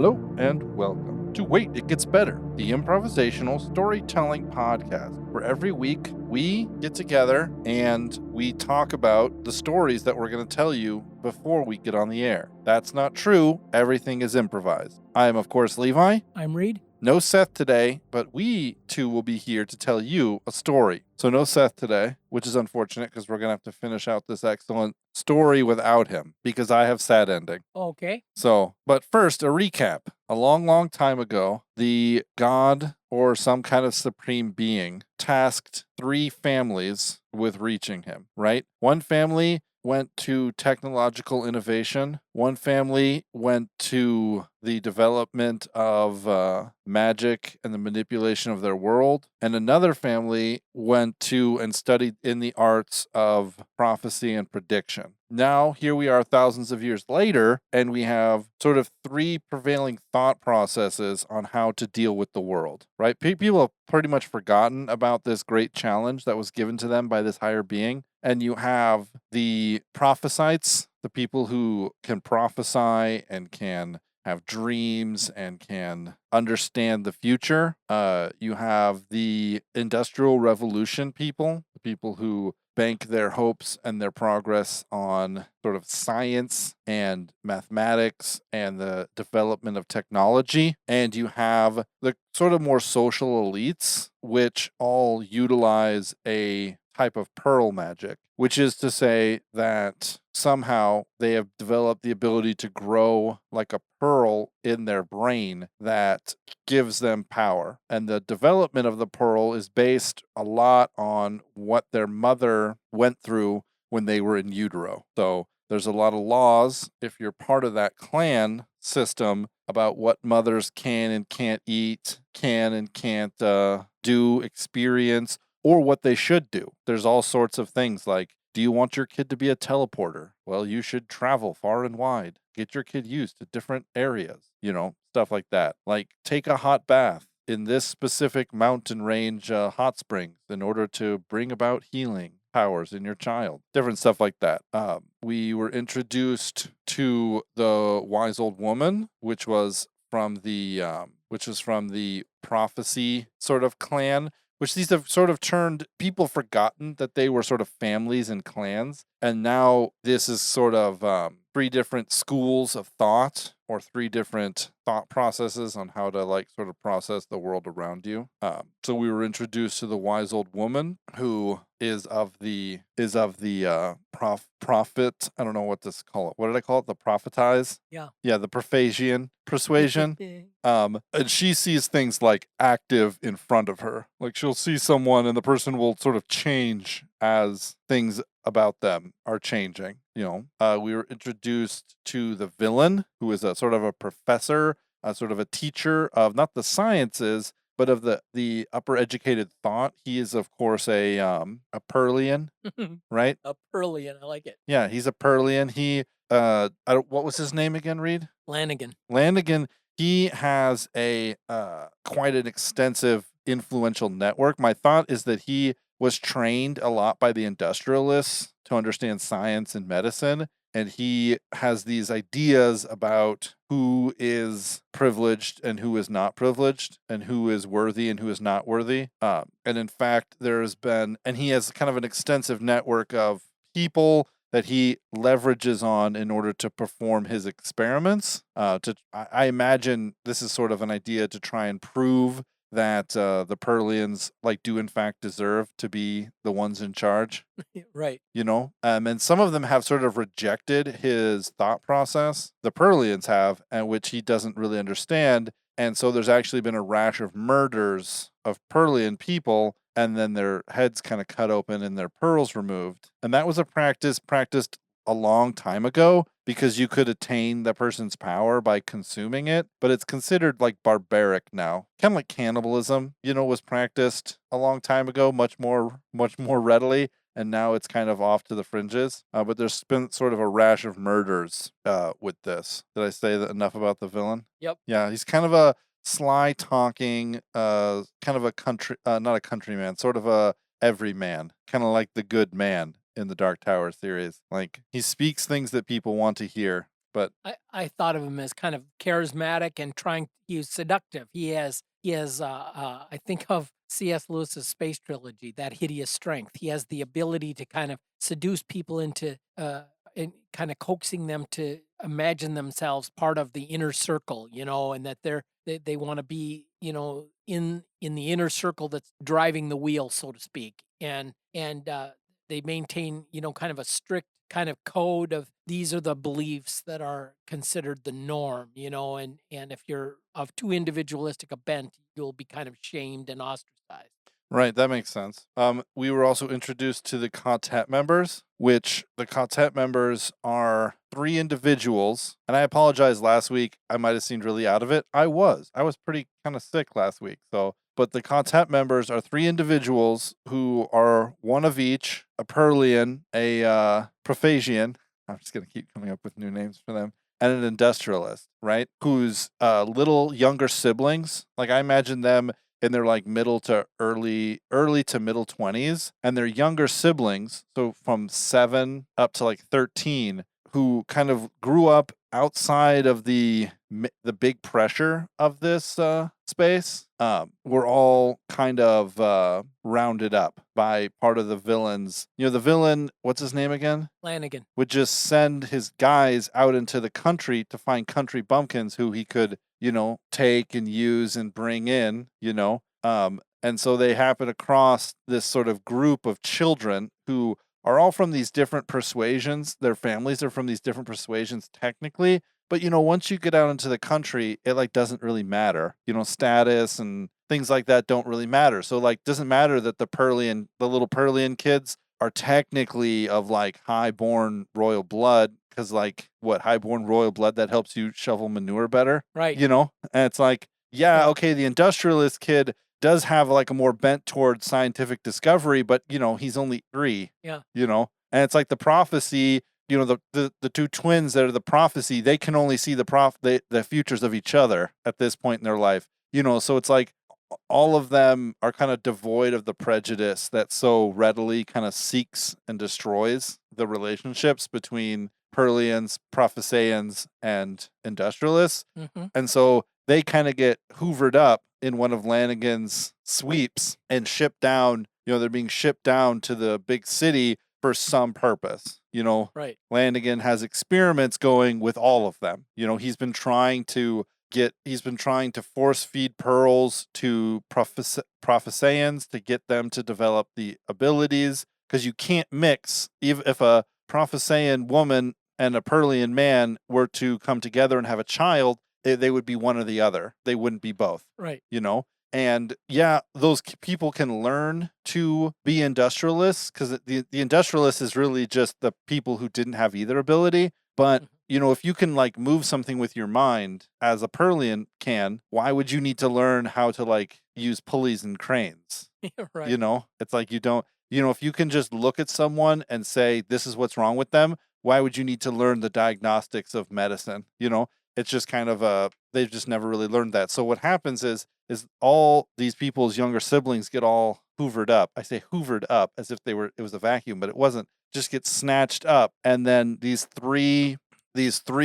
Hello and welcome to Wait, It Gets Better, the improvisational storytelling podcast, where every week we get together and we talk about the stories that we're going to tell you before we get on the air. That's not true. Everything is improvised. I am, of course, Levi. I'm Reed. No Seth today, but we two will be here to tell you a story. So no Seth today, which is unfortunate because we're going to have to finish out this excellent story without him because I have sad ending. Okay. So, but first, a recap. A long, long time ago, the god or some kind of supreme being tasked 3 families with reaching him, right? One family went to technological innovation. One family went to the development of magic and the manipulation of their world. And another family went to and studied in the arts of prophecy and prediction. Now, here we are thousands of years later, and we have sort of 3 prevailing thought processes on how to deal with the world, right? People have pretty much forgotten about this great challenge that was given to them by this higher being. And you have the prophesites, the people who can prophesy and can have dreams and can understand the future. You have the Industrial Revolution people, the people who bank their hopes and their progress on sort of science and mathematics and the development of technology. And you have the sort of more social elites, which all utilize a type of pearl magic, which is to say that somehow they have developed the ability to grow like a pearl in their brain that gives them power. And the development of the pearl is based a lot on what their mother went through when they were in utero. So there's a lot of laws, if you're part of that clan system, about what mothers can and can't eat, can and can't do, experience, or what they should do. There's all sorts of things like, do you want your kid to be a teleporter? Well, you should travel far and wide. Get your kid used to different areas, stuff like that. Like, take a hot bath in this specific mountain range hot springs in order to bring about healing powers in your child. Different stuff like that. We were introduced to the wise old woman, which was from the prophecy sort of clan, which these have sort of turned people forgotten that they were sort of families and clans. And now this is sort of 3 different schools of thought or 3 different thought processes on how to sort of process the world around you. So we were introduced to the wise old woman who is of the prophet. I don't know what to call it. What did I call it? The prophetize? Yeah. Yeah, the Prophasian persuasion. And she sees things like active in front of her. Like, she'll see someone and the person will sort of change as things about them are changing. We were introduced to the villain, who is a sort of a professor, sort of a teacher of not the sciences, but of the upper educated thought. He is, of course, a Perlian, right? A Perlian, I like it. Yeah, he's a Perlian. He, what was his name again, Reed? Lanigan. He has a quite an extensive, influential network. My thought is that he was trained a lot by the industrialists to understand science and medicine. And he has these ideas about who is privileged and who is not privileged, and who is worthy and who is not worthy. And in fact, and he has kind of an extensive network of people that he leverages on in order to perform his experiments. I imagine this is sort of an idea to try and prove that the Perlians do in fact deserve to be the ones in charge. Right. And some of them have sort of rejected his thought process. The Perlians have, and which he doesn't really understand. And so there's actually been a rash of murders of Perlian people, and then their heads kind of cut open and their pearls removed. And that was a practice practiced a long time ago because you could attain the person's power by consuming it, but it's considered barbaric now. Kind of like cannibalism, was practiced a long time ago, much more readily, and now it's kind of off to the fringes. But there's been sort of a rash of murders with this. Did I say that enough about the villain? Yep. Yeah, he's kind of a sly talking, kind of a country, not a countryman, sort of a everyman, kind of like the good man in the Dark Tower series. He speaks things that people want to hear, But I thought of him as kind of charismatic and he's seductive. I think of C.S. Lewis's space trilogy, that hideous strength. He has the ability to kind of seduce people into, and kind of coaxing them to imagine themselves part of the inner circle, and that they want to be, in the inner circle that's driving the wheel, so to speak. And they maintain, kind of a strict kind of code of these are the beliefs that are considered the norm, and if you're of too individualistic a bent, you'll be kind of shamed and ostracized. right, that makes sense. We were also introduced to the quartet members, which the quartet members are 3 individuals. And I apologize, last week I might have seemed really out of it. I was pretty kind of sick last week. But the quartet members are 3 individuals who are one of each: a Perlian, a Prophasian. I'm just gonna keep coming up with new names for them. And an industrialist, right? Whose little younger siblings, like I imagine them in their like early to middle 20s, and their younger siblings, so from 7 up to like 13, who kind of grew up outside of the big pressure of this space, were all kind of rounded up by part of the villains. The villain, what's his name again? Flanagan. Would just send his guys out into the country to find country bumpkins who he could, take and use and bring in, and so they happen across this sort of group of children who are all from these different persuasions. Their families are from these different persuasions technically, but once you get out into the country, it like doesn't really matter. Status and things like that don't really matter. So like doesn't matter that the little Perlian kids are technically of like high-born royal blood, because like what, high-born royal blood, that helps you shovel manure better, Right. and it's like, yeah, okay, the industrialist kid does have like a more bent towards scientific discovery, but he's only 3. Yeah. And it's like the prophecy, the 2 twins that are the prophecy, they can only see the futures of each other at this point in their life. So it's like all of them are kind of devoid of the prejudice that so readily kind of seeks and destroys the relationships between Perlians, Prophesaians, and industrialists. Mm-hmm. And so they kind of get hoovered up in one of Lanigan's sweeps and shipped down. They're being shipped down to the big city for some purpose. Right. Lanigan has experiments going with all of them. He's been trying to force feed pearls to Prophesaians to get them to develop the abilities, because you can't mix. Even if a Prophesaian woman and a Perlian man were to come together and have a child, they would be one or the other. They wouldn't be both. Right. And yeah, those people can learn to be industrialists, because the industrialist is really just the people who didn't have either ability. But if you can like move something with your mind as a Perlian can, why would you need to learn how to like use pulleys and cranes? Right. It's like you don't, if you can just look at someone and say, this is what's wrong with them, why would you need to learn the diagnostics of medicine? It's just kind of they've just never really learned that. So what happens is all these people's younger siblings get all hoovered up. I say hoovered up as if it was a vacuum, but it wasn't. Just get snatched up, and then these three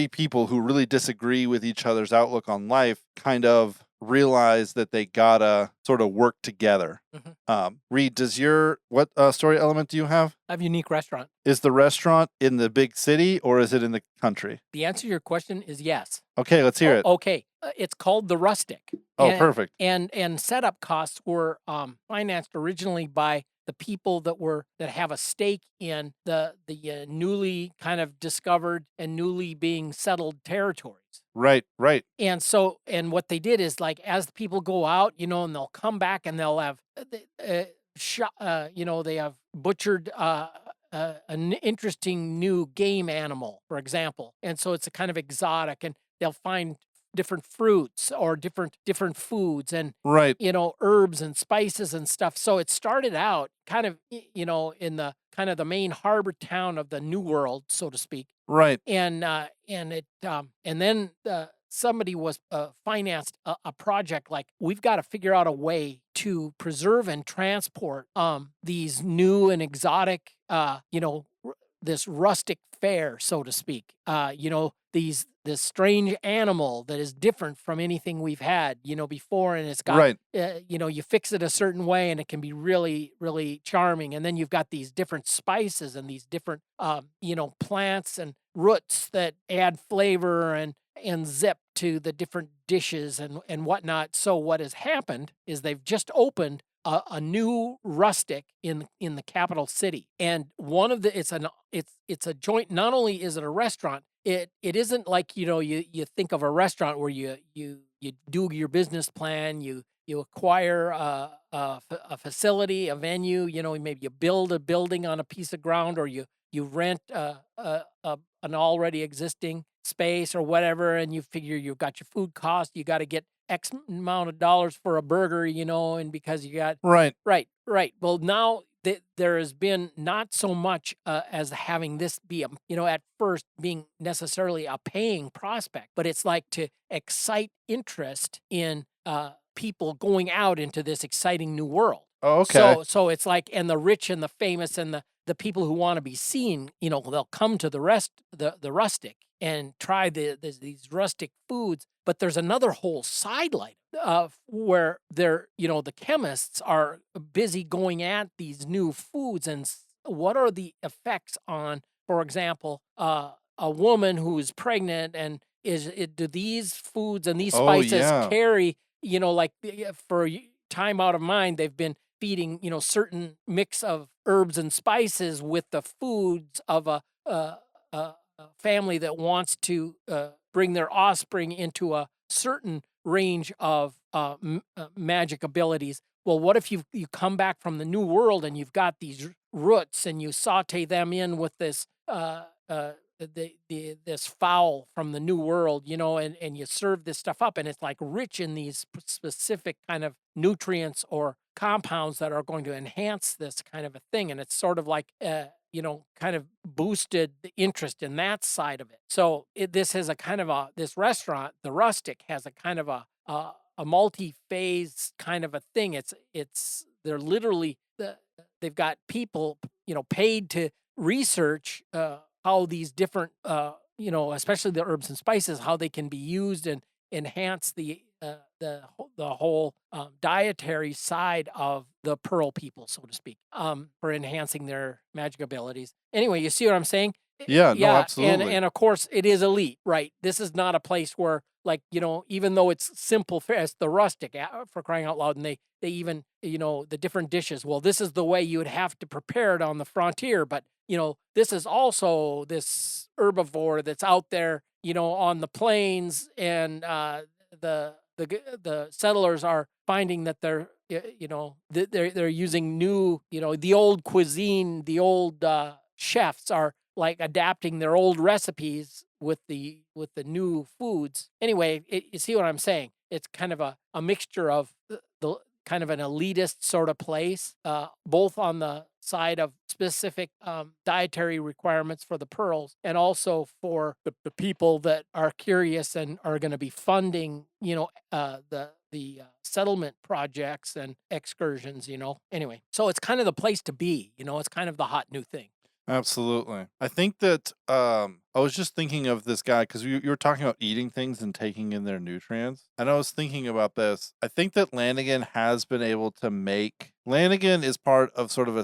people who really disagree with each other's outlook on life kind of realize that they gotta sort of work together. Reed, what story element do you have? I have a unique restaurant. Is the restaurant in the big city or is it in the country? The answer to your question is yes. Okay, let's hear it. Okay. It's called The Rustic. Perfect. And setup costs were financed originally by the people that have a stake in the newly kind of discovered and newly being settled territories. Right. And what they did is, like, as the people go out, and they'll come back and they'll have they have butchered an interesting new game animal, for example. And so it's a kind of exotic, and they'll find different fruits or different foods and right, herbs and spices and stuff. So it started out kind of in the kind of the main harbor town of the New World, so to speak. Right. And then somebody was financed a project like, we've got to figure out a way to preserve and transport these new and exotic this rustic fare, so to speak. this strange animal that is different from anything we've had, before, and it's got Right. you fix it a certain way and it can be really, really charming. And then you've got these different spices and these different, plants and roots that add flavor and zip to the different dishes and whatnot. So what has happened is they've just opened a new rustic in the capital city, and one of the it's a joint. Not only is it a restaurant, it isn't like you think of a restaurant where you do your business plan, you acquire a facility, a venue, maybe you build a building on a piece of ground, or you rent an already existing space or whatever, and you figure you've got your food cost, you got to get X amount of dollars for a burger, and because you got Right. right. Well, now there has been not so much as having this be at first being necessarily a paying prospect, but it's like to excite interest in people going out into this exciting new world. Oh, okay. So it's like, and the rich and the famous and the people who want to be seen, they'll come to the rustic and try these rustic foods. But there's another whole sidelight where the chemists are busy going at these new foods and what are the effects on, for example, a woman who is pregnant, and do these foods and these Oh, spices yeah. carry, like for time out of mind, they've been feeding, certain mix of herbs and spices with the foods of a family that wants to bring their offspring into a certain range of magic abilities. Well, what if you come back from the new world and you've got these roots and you saute them in with this this fowl from the new world, and you serve this stuff up, and it's like rich in these specific kind of nutrients or compounds that are going to enhance this kind of a thing, and it's sort of like kind of boosted the interest in that side of it. So this has a kind of this restaurant, the Rustic, has a kind of a multi-phase kind of a thing. They're literally they've got people paid to research how these different especially the herbs and spices, how they can be used and enhance the whole dietary side of the pearl people, so to speak, for enhancing their magic abilities. Anyway, you see what I'm saying? Yeah, no, Yeah, absolutely. and of course it is elite, right? This is not a place where, like, even though it's simple fare, it's the Rustic, for crying out loud, and they even the different dishes. Well, this is the way you would have to prepare it on the frontier, but this is also this herbivore that's out there, on the plains, and the settlers are finding that they're using new, the old cuisine, the old chefs are like adapting their old recipes with the new foods. Anyway, you see what I'm saying? It's kind of a mixture of the kind of an elitist sort of place, both on the side of specific dietary requirements for the pearls, and also for the people that are curious and are going to be funding, the settlement projects and excursions. Anyway, so it's kind of the place to be. It's kind of the hot new thing. Absolutely. I think that I was just thinking of this guy because you were talking about eating things and taking in their nutrients. And I was thinking about this. I think that Lanigan has been able to make Lanigan is part of sort of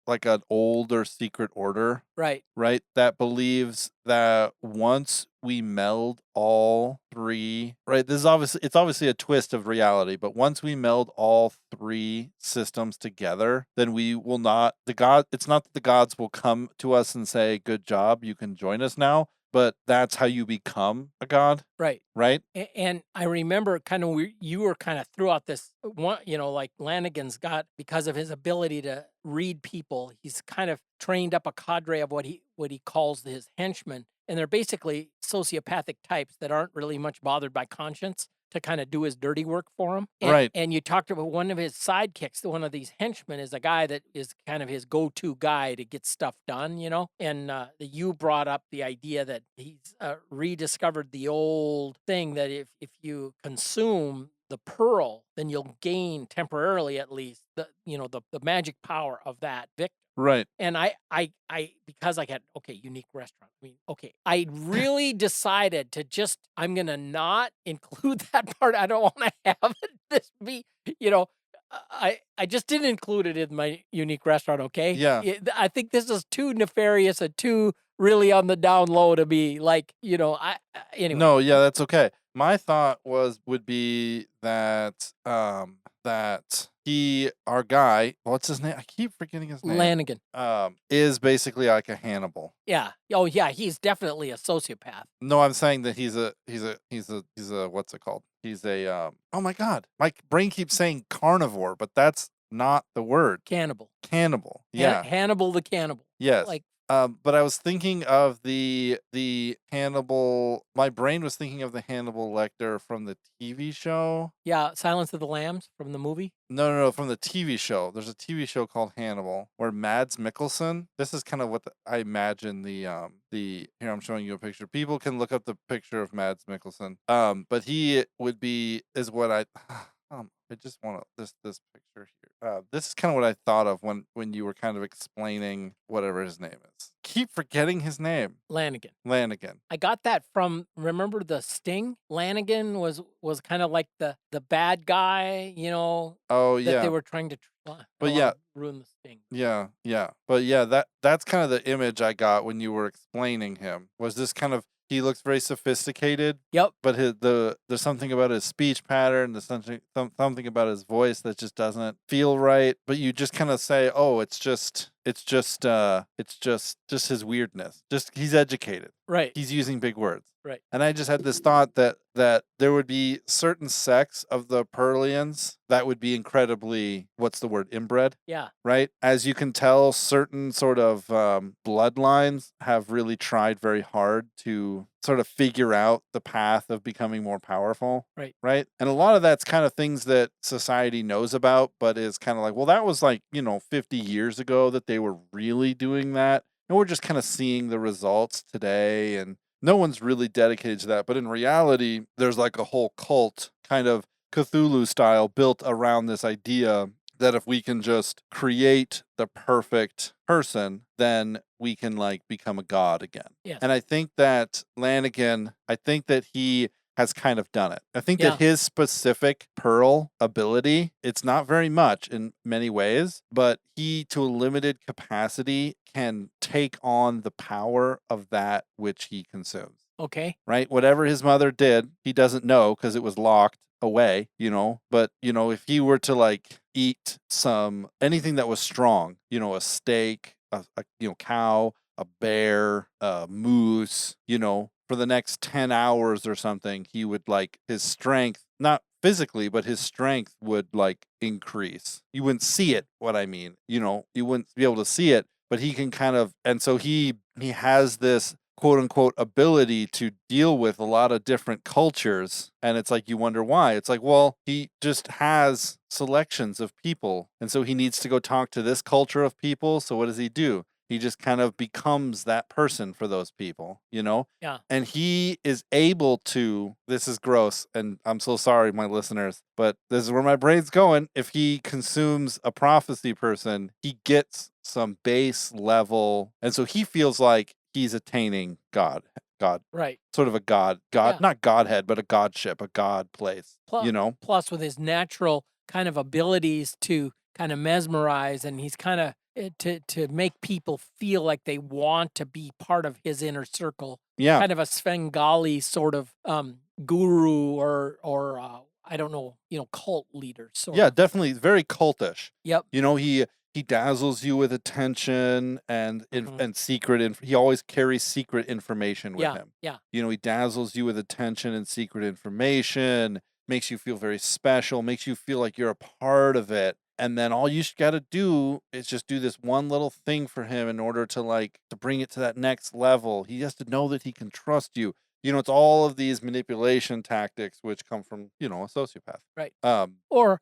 like an older secret order, Right. right? That believes that once we meld all three, right? It's obviously a twist of reality, but once we meld all three systems together, then we will not, it's not that the gods will come to us and say, good job, you can join us now, but that's how you become a god, Right. right? And I remember kind of you were kind of throughout this one, like Lanigan's got, because of his ability to read people, he's kind of trained up a cadre of what he calls his henchmen, and they're basically sociopathic types that aren't really much bothered by conscience to kind of do his dirty work for him. Right. And you talked about one of his sidekicks, one of these henchmen is a guy that is kind of his go-to guy to get stuff done, and you brought up the idea that he's rediscovered the old thing that if you consume the pearl, then you'll gain temporarily at least the magic power of that victim. Right. And I because I had unique restaurant. I mean, I really decided to I'm gonna not include that part. I don't want to have this be, you know, I just didn't include it in my unique restaurant. Okay, Yeah. I think this is too nefarious and too really on the down low to be like, anyway. No, yeah, that's okay. My thought would be that that our guy, what's his name? I keep forgetting his name. Lanigan. Is basically like a Hannibal. Yeah. Oh yeah, he's definitely a sociopath. No, I'm saying that he's a what's it called? He's a oh my god. My brain keeps saying carnivore, but that's not the word. Cannibal. Cannibal. Yeah. Hannibal the cannibal. Yes. Like, but I was thinking of the Hannibal. My brain was thinking of the Hannibal Lecter from the TV show. yeah, Silence of the Lambs from the movie. No, from the TV show. There's a TV show called Hannibal where Mads Mikkelsen. This is kind of what I imagine the here I'm showing you a picture. People can look up the picture of Mads Mikkelsen. But he is what I I just want this picture here. This is kind of what I thought of when you were kind of explaining whatever his name is. Keep forgetting his name. Lanigan. Lanigan. I got that from, remember The Sting? Lanigan was kind of like the bad guy, Oh that yeah. they were trying to But yeah, ruin the Sting. Yeah. But yeah, that's kind of the image I got when you were explaining him. Was this kind of he looks very sophisticated. Yep. But there's something about his speech pattern, there's something about his voice that just doesn't feel right. But you just kind of say, "Oh, it's just his weirdness. Just he's educated. Right. He's using big words." Right. And I just had this thought that there would be certain sects of the Pearlians that would be incredibly, what's the word, inbred? Yeah. Right? As you can tell, certain sort of bloodlines have really tried very hard to sort of figure out the path of becoming more powerful. Right. Right? And a lot of that's kind of things that society knows about, but is kind of like, well, that was like, 50 years ago that they were really doing that. And we're just kind of seeing the results today, and no one's really dedicated to that. But in reality, there's like a whole cult, kind of Cthulhu style, built around this idea that if we can just create the perfect person, then we can like become a god again. Yes. And I think that Lanigan, he has kind of done it. I think that his specific pearl ability, it's not very much in many ways, but he, to a limited capacity, can take on the power of that which he consumes. Okay. Right? Whatever his mother did, he doesn't know because it was locked away, but if he were to like eat anything that was strong, a steak, a cow, a bear, a moose, for the next 10 hours or something, he would like his strength, not physically, but his strength would like increase. You wouldn't see it, what I mean, you wouldn't be able to see it, but he can kind of, and so he has this quote unquote ability to deal with a lot of different cultures. And it's like, you wonder why. It's like, well, he just has selections of people. And so he needs to go talk to this culture of people. So what does he do? He just kind of becomes that person for those people, Yeah. And he is able to, this is gross, and I'm so sorry, my listeners, but this is where my brain's going. If he consumes a prophecy person, he gets some base level. And so he feels like he's attaining God, right, sort of a God, not Godhead, but a godship, a God place, Plus, with his natural kind of abilities to kind of mesmerize, and he's kind of to make people feel like they want to be part of his inner circle. Yeah, kind of a Svengali sort of guru or I don't know, cult leader. Yeah, definitely very cultish. Yep. He dazzles you with attention and and secret. He always carries secret information with him. Yeah. He dazzles you with attention and secret information, makes you feel very special, makes you feel like you're a part of it. And then all you got to do is just do this one little thing for him in order to bring it to that next level. He has to know that he can trust you. It's all of these manipulation tactics which come from, a sociopath. Right. Or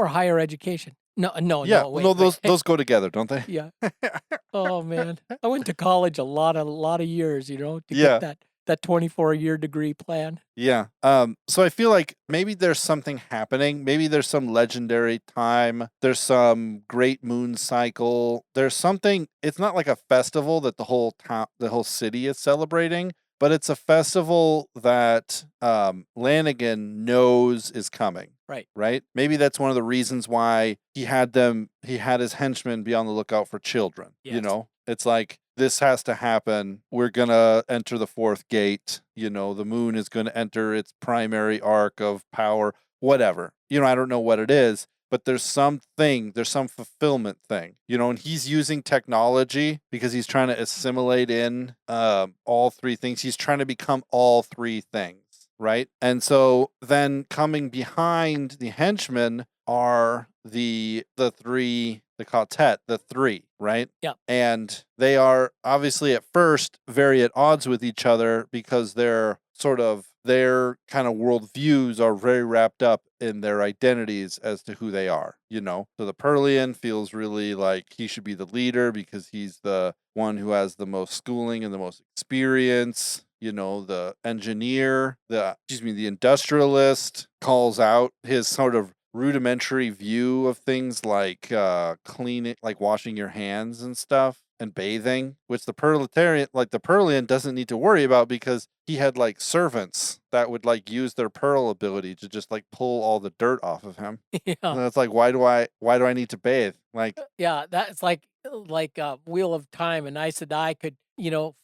higher education. No, yeah, wait, those go together, don't they? Yeah. Oh man, I went to college a lot of years, to get that that 24-year degree plan. Yeah. So I feel like maybe there's something happening. Maybe there's some legendary time. There's some great moon cycle. There's something. It's not like a festival that the whole town, the whole city is celebrating, but it's a festival that Lanigan knows is coming. Right. Right? Maybe that's one of the reasons why he had his henchmen be on the lookout for children. You Yes. know, it's like this has to happen. We're gonna enter the fourth gate. You know, the moon is gonna enter its primary arc of power. Whatever. You know, I don't know what it is, but there's some fulfillment thing. You know, and he's using technology because he's trying to assimilate in all three things. He's trying to become all three things. Right. And so then coming behind the henchmen are the three, the quartet, the three, right? Yeah. And they are obviously at first very at odds with each other because their kind of worldviews are very wrapped up in their identities as to who they are, you know? So the Perlian feels really like he should be the leader because he's the one who has the most schooling and the most experience. You know, the engineer, the industrialist calls out his sort of rudimentary view of things like cleaning, like washing your hands and stuff and bathing, which the Perlian doesn't need to worry about because he had like servants that would like use their pearl ability to just like pull all the dirt off of him. Yeah. And it's like, why do I need to bathe? Like, yeah, that's like Wheel of Time, and Aes Sedai could,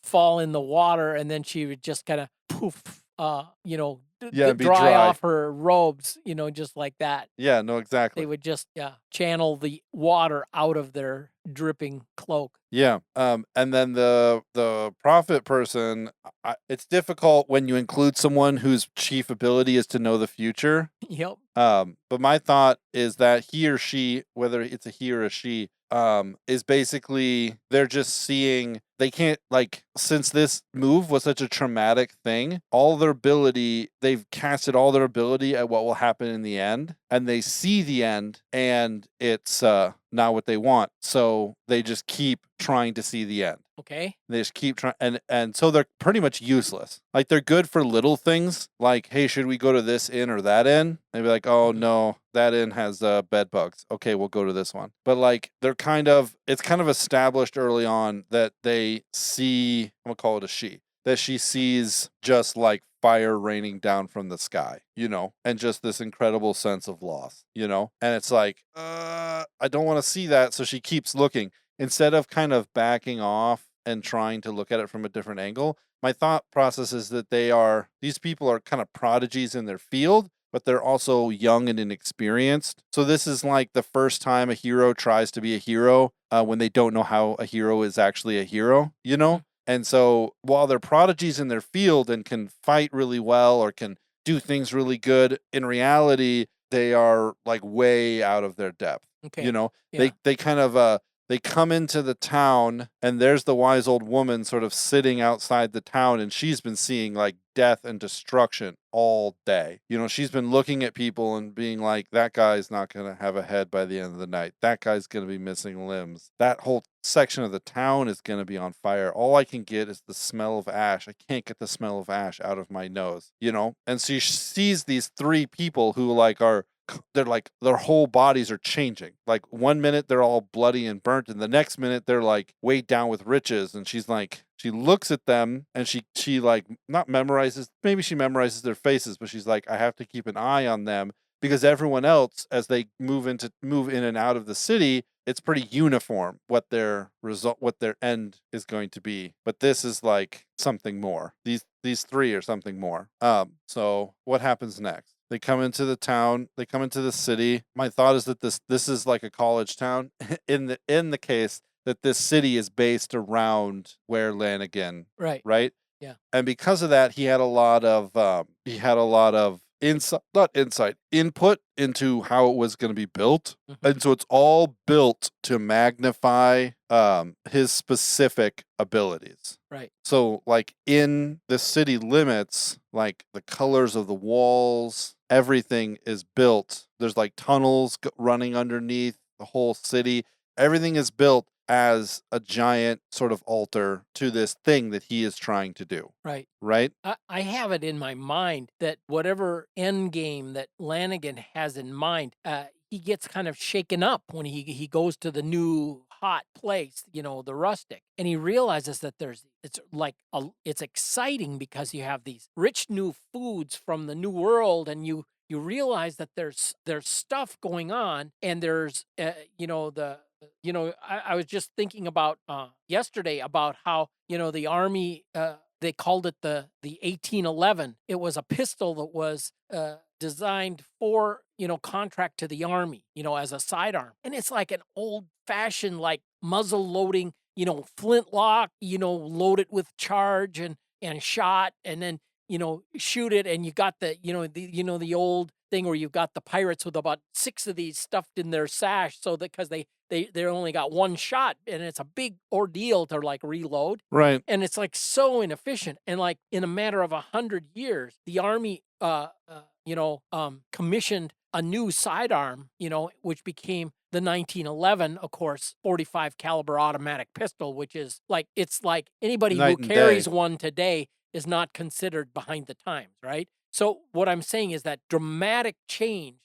fall in the water, and then she would just kind of poof, be dry off her robes, just like that. Yeah, no, exactly. They would just channel the water out of their dripping cloak. Yeah. And then the prophet person, it's difficult when you include someone whose chief ability is to know the future. Yep. But my thought is that he or she, whether it's a he or a she, is basically they're just seeing they can't, like, since this move was such a traumatic thing, they've casted all their ability at what will happen in the end, and they see the end and it's not what they want. So they just keep trying to see the end. Okay. They just keep trying, and so they're pretty much useless. Like, they're good for little things, like, hey, should we go to this inn or that inn? They'd be like, oh no, that inn has bed bugs. Okay, we'll go to this one. But like, it's kind of established early on that they see, I'm gonna call it a she, that she sees just like fire raining down from the sky, and just this incredible sense of loss, and it's like, I don't want to see that. So she keeps looking instead of kind of backing off and trying to look at it from a different angle. My thought process is that these people are kind of prodigies in their field, but they're also young and inexperienced. So this is like the first time a hero tries to be a hero when they don't know how a hero is actually a hero, And so while they're prodigies in their field and can fight really well or can do things really good, in reality, they are like way out of their depth. Okay. Yeah. They kind of they come into the town and there's the wise old woman sort of sitting outside the town, and she's been seeing like death and destruction all day. She's been looking at people and being like, that guy's not going to have a head by the end of the night. That guy's going to be missing limbs. That whole section of the town is going to be on fire. All I can get is the smell of ash. I can't get the smell of ash out of my nose, And so she sees these three people who they're like, their whole bodies are changing. Like, one minute they're all bloody and burnt, and the next minute they're like weighed down with riches. And she's like, she looks at them and she like not memorizes, maybe she memorizes their faces, but she's like, I have to keep an eye on them because everyone else, as they move in and out of the city, it's pretty uniform what their end is going to be. But this is like something more. These three are something more. So what happens next? They come into the town. They come into the city. My thought is that this is like a college town in the case that this city is based around where Lanigan. Right. Yeah. And because of that, he had a lot of input into how it was going to be built. Mm-hmm. And so it's all built to magnify his specific abilities. Right. So like in the city limits, like the colors of the walls, everything is built. There's like tunnels running underneath the whole city. Everything is built as a giant sort of altar to this thing that he is trying to do. Right. Right? I have it in my mind that whatever end game that Lanigan has in mind, he gets kind of shaken up when he goes to the new hot place, the rustic, and he realizes that it's exciting because you have these rich new foods from the new world, and you realize that there's stuff going on, and there's I was just thinking about yesterday about how the army. They called it the 1811. It was a pistol that was designed for contract to the army, as a sidearm, and it's like an old fashioned like muzzle loading, flintlock, load it with charge and shot, and then shoot it, and you got the old thing where you've got the pirates with about 6 of these stuffed in their sash, so that because they only got one shot, and it's a big ordeal to like reload. Right. And it's like so inefficient. And like in a matter of 100 years, the army, commissioned a new sidearm, which became the 1911, of course, 45 caliber automatic pistol, which is like, it's like anybody Night who and carries day. one today is not considered behind the times, right? So what I'm saying is that dramatic change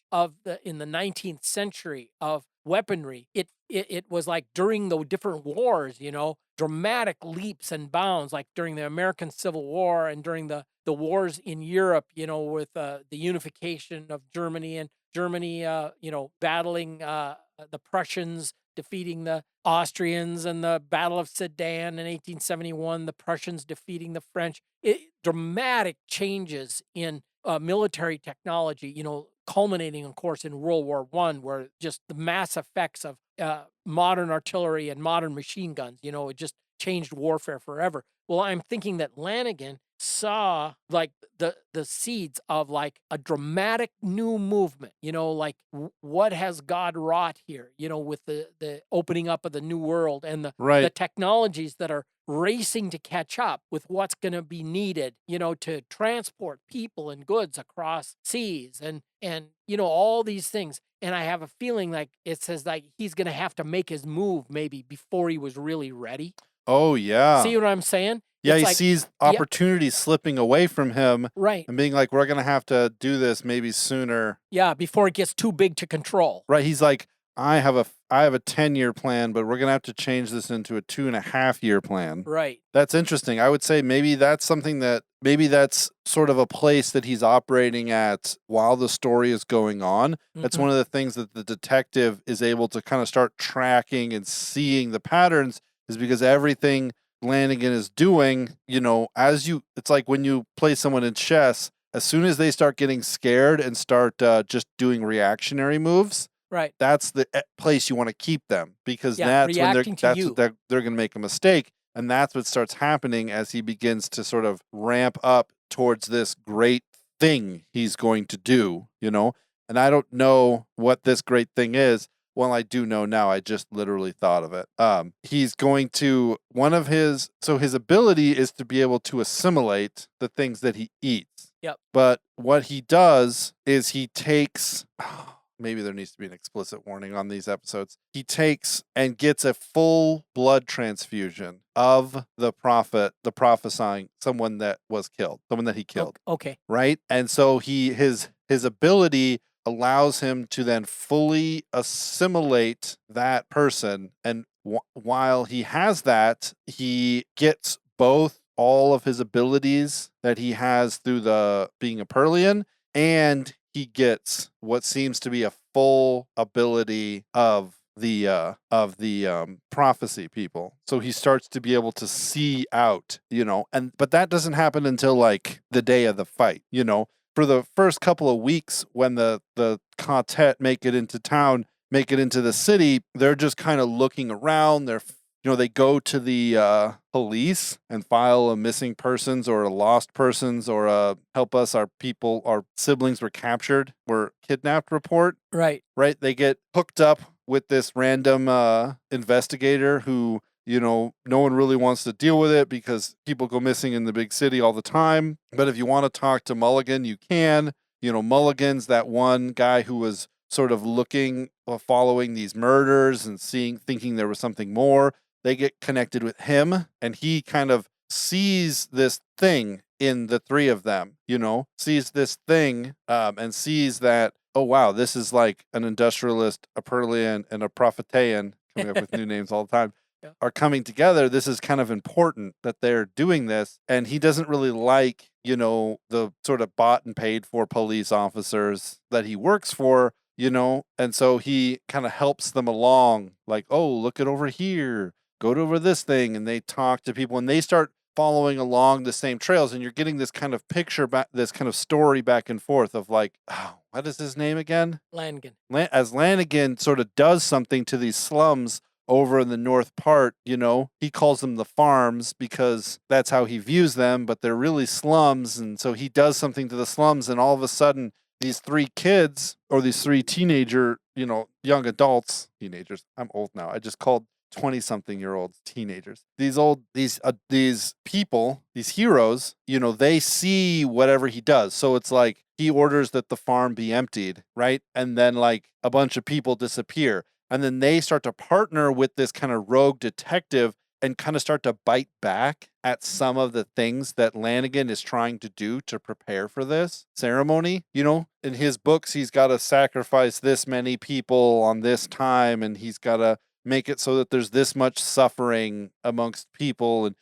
in the 19th century of weaponry, it was like during the different wars, dramatic leaps and bounds, like during the American Civil War and during the wars in Europe, with the unification of Germany, and Germany, battling the Prussians, defeating the Austrians, and the Battle of Sedan in 1871, the Prussians defeating the French. Dramatic changes in military technology, culminating, of course, in World War I, where just the mass effects of modern artillery and modern machine guns, it just changed warfare forever. Well, I'm thinking that Lanigan saw like the seeds of like a dramatic new movement, like what has God wrought here, with the opening up of the new world, and the Right. technologies that are racing to catch up with what's going to be needed, to transport people and goods across seas, and all these things. And I have a feeling like it says like he's going to have to make his move maybe before he was really ready. Oh, yeah. See what I'm saying? Yeah, It's he like, sees opportunities slipping away from him, right. and being like, we're going to have to do this maybe sooner. Yeah, before it gets too big to control. Right. He's like, I have a 10-year plan, but we're going to have to change this into a 2.5-year plan. Right. That's interesting. I would say maybe that's something that's sort of a place that he's operating at while the story is going on. That's one of the things that the detective is able to kind of start tracking and seeing the patterns, is because everything Lanigan is doing, it's like when you play someone in chess, as soon as they start getting scared and start just doing reactionary moves, right, that's the place you want to keep them, because that's when they're going to make a mistake. And that's what starts happening as he begins to sort of ramp up towards this great thing he's going to do, And I don't know what this great thing is. Well, I do know now. I just literally thought of it. He's going to, his ability is to be able to assimilate the things that he eats. Yep. But what he does is he takes, maybe there needs to be an explicit warning on these episodes. He takes and gets a full blood transfusion of the prophesying someone that was killed, someone that he killed. Okay. Right? And so his ability allows him to then fully assimilate that person. And while he has that, he gets both all of his abilities that he has through the being a Perlian, and he gets what seems to be a full ability of the prophecy people. So he starts to be able to see out, but that doesn't happen until like the day of the fight, For the first couple of weeks, when the quartet make it into town, make it into the city, they're just kind of looking around. They go to the police and file a missing persons or a lost persons or help us, our siblings were captured, were kidnapped report. Right. Right. They get hooked up with this random investigator who, no one really wants to deal with it because people go missing in the big city all the time. But if you want to talk to Mulligan, you can. Mulligan's that one guy who was sort of looking, following these murders and thinking there was something more. They get connected with him, and he kind of sees this thing in the three of them, sees this thing, and sees that, oh, wow, this is like an industrialist, a Perlian, and a Prophetean, coming up with new names all the time, are coming together. This is kind of important that they're doing this. And he doesn't really like, the sort of bought and paid for police officers that he works for, and so he kind of helps them along, like, oh, look it over here, go to over this thing. And they talk to people and they start following along the same trails. And you're getting this kind of picture back, this kind of story back and forth of like, oh, what is his name again? Lanigan. As Lanigan sort of does something to these slums over in the north part, he calls them the farms because that's how he views them, but they're really slums. And so he does something to the slums, and all of a sudden these three kids, or these three teenager, young adults, teenagers, I'm old now, I just called 20-something-year-olds teenagers. These people, these heroes, they see whatever he does. So it's like he orders that the farm be emptied, right? And then like a bunch of people disappear. And then they start to partner with this kind of rogue detective and kind of start to bite back at some of the things that Lanigan is trying to do to prepare for this ceremony. In his books, he's got to sacrifice this many people on this time, and he's got to make it so that there's this much suffering amongst people. And,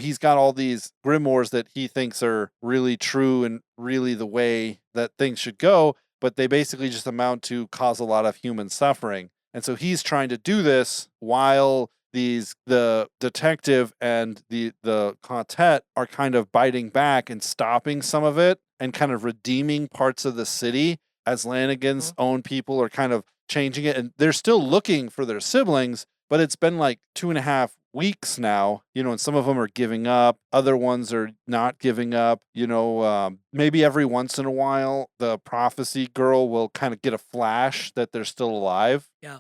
he's got all these grimoires that he thinks are really true and really the way that things should go, but they basically just amount to cause a lot of human suffering. And so he's trying to do this while the detective and the quartet are kind of biting back and stopping some of it and kind of redeeming parts of the city as Lanigan's own people are kind of changing it. And they're still looking for their siblings, but it's been like 2.5 weeks now, and some of them are giving up. Other ones are not giving up. Maybe every once in a while, the prophecy girl will kind of get a flash that they're still alive. Yeah.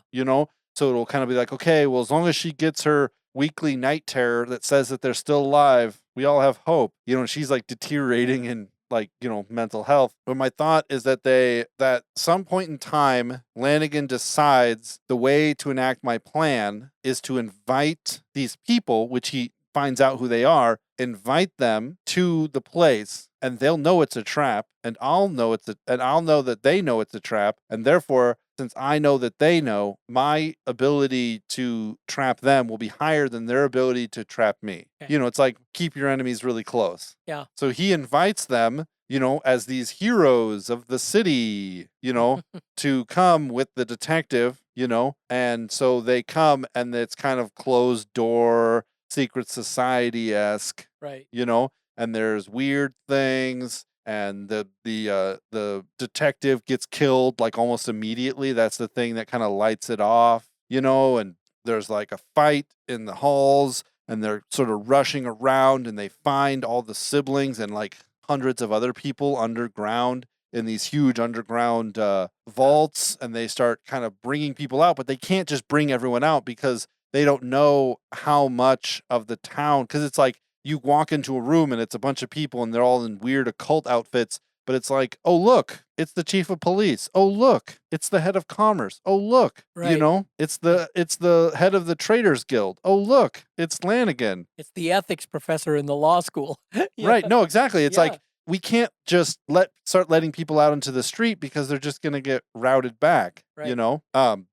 So it'll kind of be like, okay, well, as long as she gets her weekly night terror that says that they're still alive, we all have hope. And she's like deteriorating in like, mental health. But my thought is that some point in time, Lanigan decides the way to enact my plan is to invite these people, which he finds out who they are, invite them to the place, and they'll know it's a trap, and I'll know that they know it's a trap, and therefore, since I know that they know, my ability to trap them will be higher than their ability to trap me. Okay. It's like keep your enemies really close. Yeah. So he invites them, as these heroes of the city, to come with the detective, and so they come, and it's kind of closed door, secret society-esque, right? And there's weird things, and the detective gets killed like almost immediately. That's the thing that kind of lights it off, and there's like a fight in the halls, and they're sort of rushing around, and they find all the siblings and like hundreds of other people underground in these huge underground vaults, and they start kind of bringing people out, but they can't just bring everyone out because they don't know how much of the town, because it's like you walk into a room and it's a bunch of people and they're all in weird occult outfits, but it's like, oh, look, it's the chief of police. Oh, look, it's the head of commerce. Oh, look, right. It's the head of the Traders Guild. Oh, look, it's Lanigan. It's the ethics professor in the law school. Right. No, exactly. It's like, we can't just start letting people out into the street because they're just going to get routed back, right.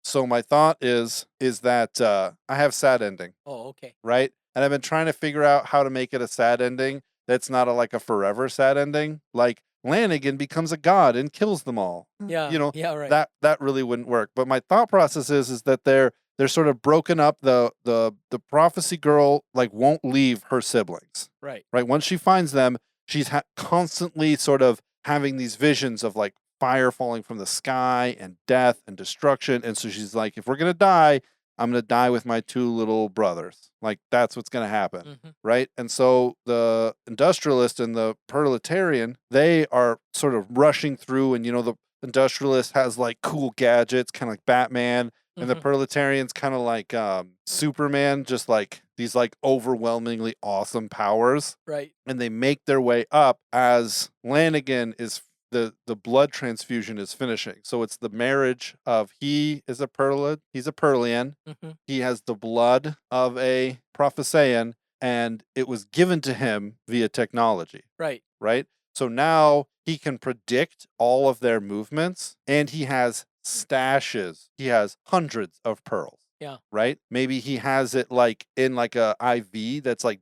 So my thought is that I have sad ending. Oh, okay. Right. And I've been trying to figure out how to make it a sad ending that's not like a forever sad ending. Like Lanigan becomes a god and kills them all. Yeah. Yeah, right. That really wouldn't work. But my thought process is that they're sort of broken up. The prophecy girl like won't leave her siblings. Right. Right. Once she finds them, she's constantly sort of having these visions of like fire falling from the sky and death and destruction. And so she's like, if we're going to die, I'm going to die with my two little brothers. Like, that's what's going to happen. Mm-hmm. Right. And so the industrialist and the proletarian, they are sort of rushing through, and, the industrialist has like cool gadgets, kind of like Batman. And the proletarian's kind of like Superman, just like these like overwhelmingly awesome powers. Right. And they make their way up as Lanigan is the blood transfusion is finishing. So it's the marriage of he's a Perlian. Mm-hmm. He has the blood of a Prophesian, and it was given to him via technology. Right. Right? So now he can predict all of their movements, and he has stashes. He has hundreds of pearls. Yeah. Right? Maybe he has it like in like a IV that's like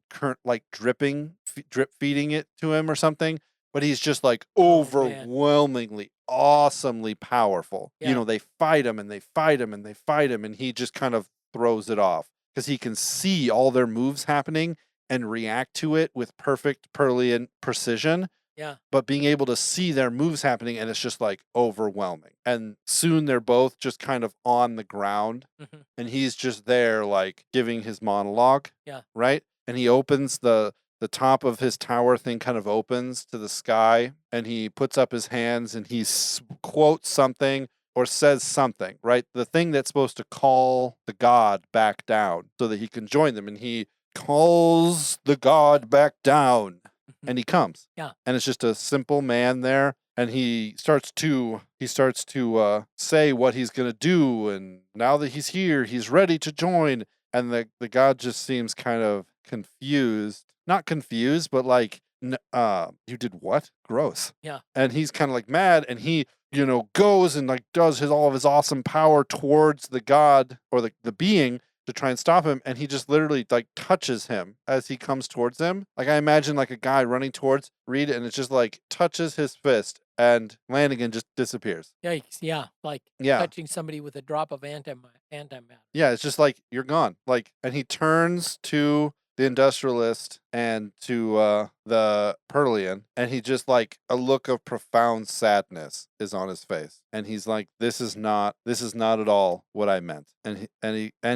drip feeding it to him or something, but he's just like overwhelmingly awesomely powerful. Yeah. They fight him and they fight him and they fight him, and he just kind of throws it off because he can see all their moves happening and react to it with perfect Perlian precision. Yeah. But being able to see their moves happening, and it's just like overwhelming. And soon they're both just kind of on the ground, Mm-hmm. and he's just there like giving his monologue. Yeah. Right? And he opens the top of his tower thing kind of opens to the sky, and he puts up his hands and he quotes something or says something, right? The thing that's supposed to call the god back down so that he can join them, and he calls the god back down. Mm-hmm. And he comes. Yeah. And it's just a simple man there, and he starts to say what he's going to do, and now that he's here, he's ready to join. And the god just seems kind of confused. Not confused, but like, you did what? Gross. Yeah. And he's kind of like mad, and he goes and like does all of his awesome power towards the god or the being to try and stop him, and he just literally like touches him as he comes towards him. Like, I imagine like a guy running towards Reed, and it's just like touches his fist, and Lanigan just disappears. Yikes! Yeah, like touching somebody with a drop of antimatter. Yeah, it's just like you're gone. Like, and he turns to the industrialist and to the Perlian, and he just like a look of profound sadness is on his face, and he's like, this is not at all what I meant. And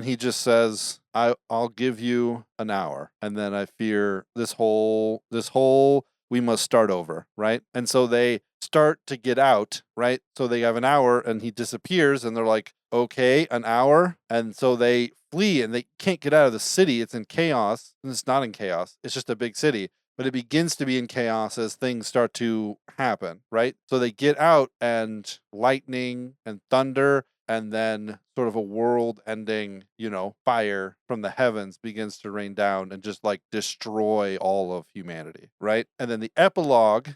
he just says, I'll give you an hour, and then I fear this whole we must start over, right? And so they start to get out, right? So they have an hour, and he disappears, and they're like, okay, an hour. And so they flee, and they can't get out of the city. It's in chaos. And it's not in chaos. It's just a big city. But it begins to be in chaos as things start to happen, right? So they get out, and lightning and thunder, and then sort of a world-ending, fire from the heavens begins to rain down and just like destroy all of humanity, right? And then the epilogue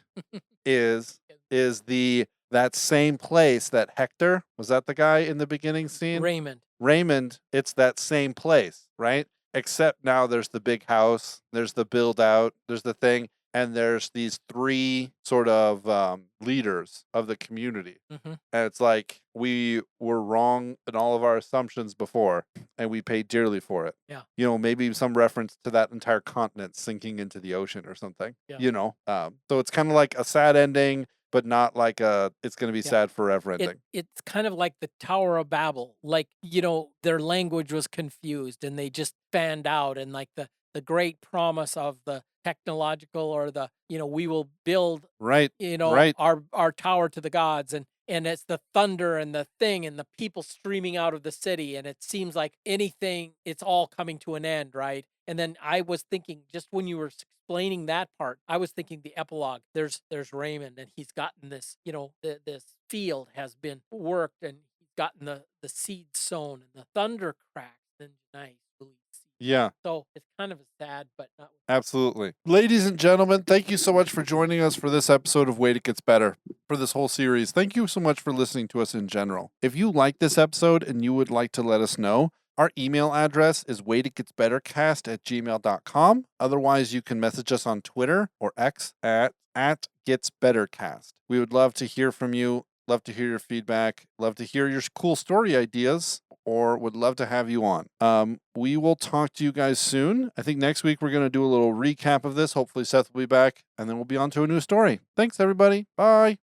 is that same place that Hector, was that the guy in the beginning scene? Raymond, it's that same place, right? Except now there's the big house, there's the build out, there's the thing, and there's these three sort of leaders of the community. Mm-hmm. And it's like, we were wrong in all of our assumptions before, and we paid dearly for it. Yeah. Maybe some reference to that entire continent sinking into the ocean or something. Yeah. So it's kind of like a sad ending, but not like it's going to be sad forever ending. It's kind of like the Tower of Babel. Like, their language was confused, and they just fanned out, and like the great promise of the technological, or the, we will build, right. our tower to the gods, and it's the thunder and the thing and the people streaming out of the city, and it seems like anything, it's all coming to an end, right? And then I was thinking, just when you were explaining that part, I was thinking the epilogue. There's Raymond, and he's gotten this, this field has been worked, and he's gotten the seed sown, and the thunder cracks, and nice. Yeah. So it's kind of sad, but not. Absolutely. Ladies and gentlemen, thank you so much for joining us for this episode of Wait, It Gets Better. For this whole series, thank you so much for listening to us in general. If you like this episode and you would like to let us know, our email address is waititgetsbettercast@gmail.com. Otherwise, you can message us on Twitter or X at @getsbettercast. We would love to hear from you, love to hear your feedback, love to hear your cool story ideas, or would love to have you on. We will talk to you guys soon. I think next week we're going to do a little recap of this. Hopefully Seth will be back, and then we'll be on to a new story. Thanks, everybody. Bye.